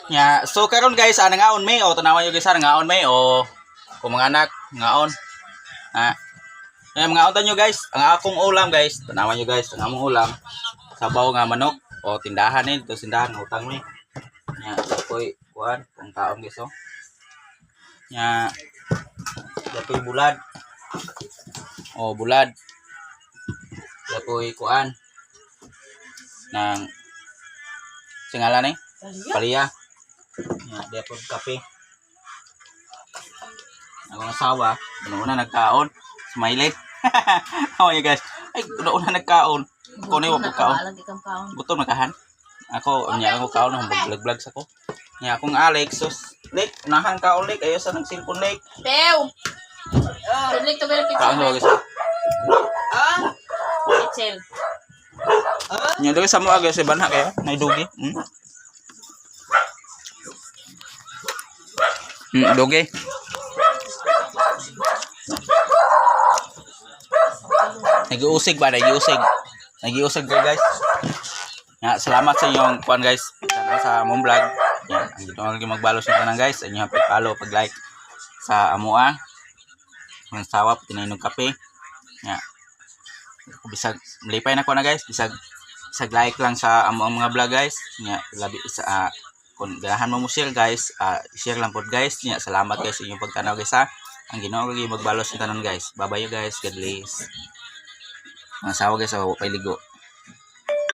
Nya, so karon guys, nangaon may o tanawan yo guys, nangaon may o kung mga anak ngaon. Ha. Mga untan nyo guys, ang akong ulam guys, tanawan nyo guys, ang among ulam, sabaw nga manok, o tindahan eh, dito tindahan, utang ni. Nya, ako'y, kuhan, kung taon guys oh. Nya, ako'y bulad, o bulad, ako'y kuhan, ng, singalan eh, paliya. Nya, di ako'y kape. Akong asawa, una nagkaon, smiley. Oh my guys. Ay, una nagkaon. Ko ni wag kaon. Buto nakahan. Ako nya ako kaon ng vlog sa ko. Nya akong Alex sus. Lek, unahan kaon lek ayo sa nang cellphone lek. Tew. Lek to bel pizza. Kaon guys. Excel. Nya dili sa mo aga sa banha kayo, nay dugi. Dugi. Nagiusig ba? Nagiusig ko guys. Ya, salamat sa inyong kuan guys. Sa among vlog. Ya, ang dito lagi magbalos ng tanan guys. Inyo pag-follow, pag-like sa amoa. Ang sawa tinainog kape. Ya. Bisag malipay na ko na guys. Bisag like lang sa among mga vlog guys. Ya, labi sa kung ganahan mo share guys, share lang pod guys. Ya, salamat guys sa inyong pagtanaw guys ha. Ang Ginoo lagi magbalos ng tanan guys. Bye bye guys. God bless. Ang asawa guys, ako pay ligo.